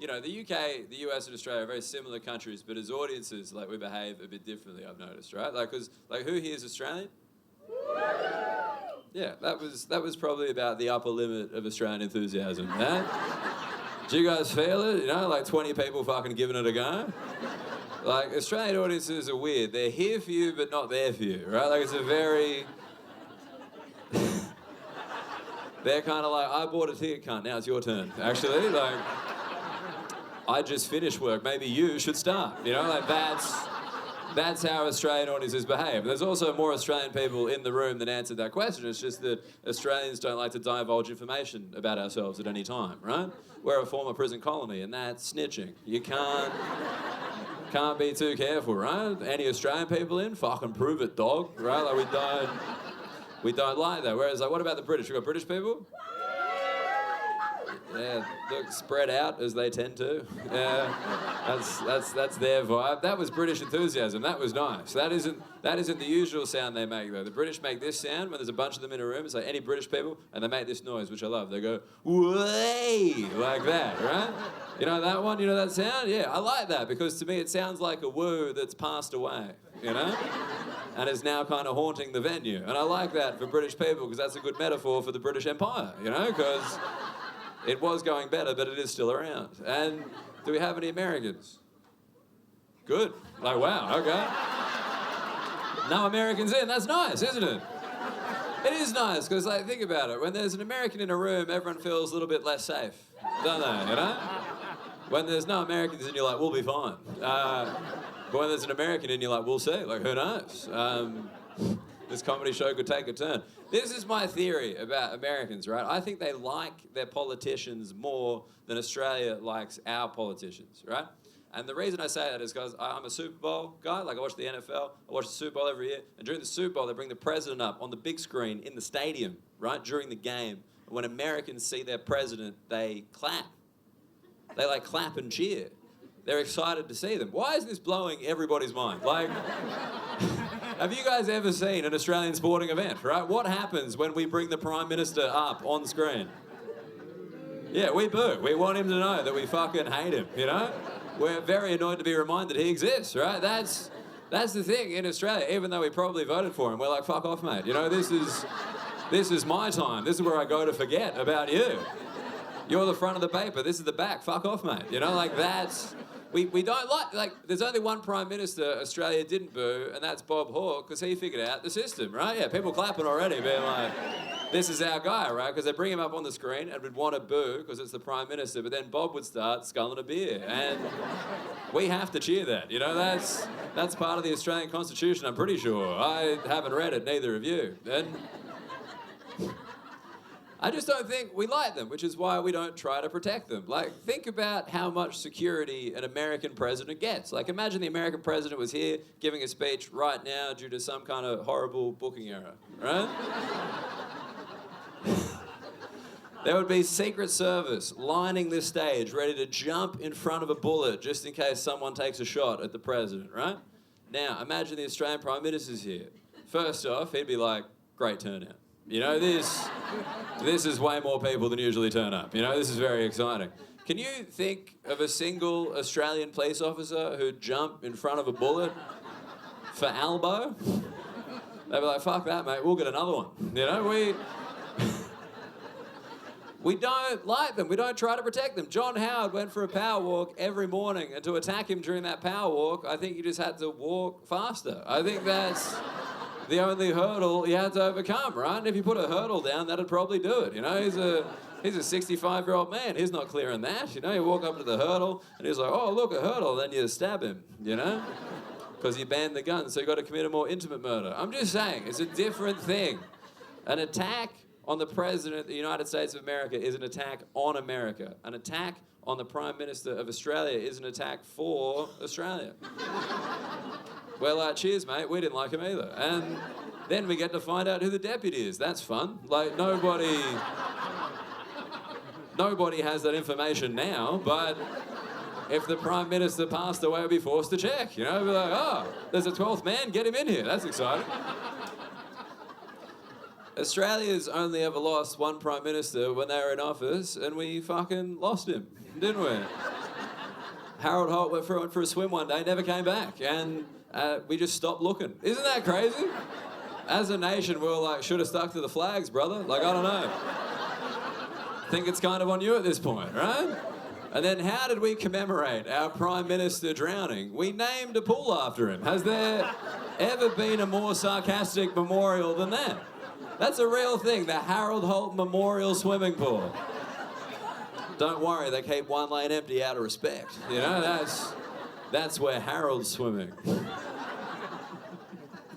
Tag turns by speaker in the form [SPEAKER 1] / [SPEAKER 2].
[SPEAKER 1] you know, the UK, the US and Australia are very similar countries, but as audiences, like, we behave a bit differently, I've noticed, right? Like, because, like, who here is Australian? Yeah, that was probably about the upper limit of Australian enthusiasm, yeah? Do you guys feel it? You know, like 20 people fucking giving it a go? Like, Australian audiences are weird. They're here for you, but not there for you, right? Like, it's a very... They're kind of like, I bought a ticket, cunt, now it's your turn, actually. Like, I just finished work, maybe you should start. You know, like, that's how Australian audiences behave. There's also more Australian people in the room that answered that question. It's just that Australians don't like to divulge information about ourselves at any time, right? We're a former prison colony, and that's snitching. You can't be too careful, right? Any Australian people in? Fucking prove it, dog, right? Like, we don't like that. Whereas, like, what about the British? We got British people? Yeah, look, spread out as they tend to. Yeah, that's their vibe. That was British enthusiasm. That was nice. That isn't the usual sound they make, though. The British make this sound when there's a bunch of them in a room. It's like any British people, and they make this noise, which I love. They go, way, like that, right? You know that one? You know that sound? Yeah, I like that because to me it sounds like a woo that's passed away, you know? And is now kind of haunting the venue. And I like that for British people because that's a good metaphor for the British Empire, you know? Because it was going better, but it is still around. And do we have any Americans? Good. Like, wow, okay. No Americans in. That's nice, isn't it? It is nice, because, like, think about it. When there's an American in a room, everyone feels a little bit less safe, don't they, you know? When there's no Americans in, you're like, we'll be fine. But when there's an American in, you're like, we'll see. Like, who knows? This comedy show could take a turn. This is my theory about Americans, right? I think they like their politicians more than Australia likes our politicians, right? And the reason I say that is because I'm a Super Bowl guy. Like, I watch the NFL. I watch the Super Bowl every year. And during the Super Bowl, they bring the president up on the big screen in the stadium, right, during the game. And when Americans see their president, they clap. They, like, clap and cheer. They're excited to see them. Why is this blowing everybody's mind? Like... Have you guys ever seen an Australian sporting event, right? What happens when we bring the Prime Minister up on screen? Yeah, we boo. We want him to know that we fucking hate him, you know? We're very annoyed to be reminded he exists, right? That's the thing in Australia. Even though we probably voted for him, we're like, fuck off, mate. You know, this is my time. This is where I go to forget about you. You're the front of the paper. This is the back. Fuck off, mate. You know, like, that's... We don't like, there's only one Prime Minister Australia didn't boo, and that's Bob Hawke, because he figured out the system, right? Yeah, people clapping already, being like, this is our guy, right? Because they bring him up on the screen and would want to boo because it's the Prime Minister, but then Bob would start sculling a beer, and we have to cheer that, you know? That's part of the Australian Constitution, I'm pretty sure. I haven't read it, neither have you. And I just don't think we like them, which is why we don't try to protect them. Like, think about how much security an American president gets. Like, imagine the American president was here giving a speech right now due to some kind of horrible booking error, right? There would be Secret Service lining this stage, ready to jump in front of a bullet just in case someone takes a shot at the president, right? Now, imagine the Australian Prime Minister's here. First off, he'd be like, great turnout. You know, this is way more people than usually turn up. You know, this is very exciting. Can you think of a single Australian police officer who'd jump in front of a bullet for Albo? They'd be like, fuck that, mate, we'll get another one. You know, we don't like them. We don't try to protect them. John Howard went for a power walk every morning, and to attack him during that power walk, I think you just had to walk faster. I think that's the only hurdle you had to overcome, right? And if you put a hurdle down, that'd probably do it, you know? He's a 65-year-old man. He's not clearing that, you know? You walk up to the hurdle, and he's like, oh, look, a hurdle. Then you stab him, you know? Because you banned the gun, so you got to commit a more intimate murder. I'm just saying, it's a different thing. An attack on the President of the United States of America is an attack on America. An attack on the Prime Minister of Australia is an attack for Australia. Well, cheers, mate. We didn't like him either. And then we get to find out who the deputy is. That's fun. Like, nobody has that information now, but if the Prime Minister passed away, we'd be forced to check. You know, we'd be like, oh, there's a 12th man. Get him in here. That's exciting. Australia's only ever lost one Prime Minister when they were in office, and we fucking lost him, didn't we? Harold Holt went for a swim one day, never came back, and we just stopped looking. Isn't that crazy? As a nation, we were like, should have stuck to the flags, brother. Like, I don't know. Think it's kind of on you at this point, right? And then how did we commemorate our Prime Minister drowning? We named a pool after him. Has there ever been a more sarcastic memorial than that? That's a real thing, the Harold Holt Memorial Swimming Pool. Don't worry, they keep one lane empty out of respect. You know, that's where Harold's swimming.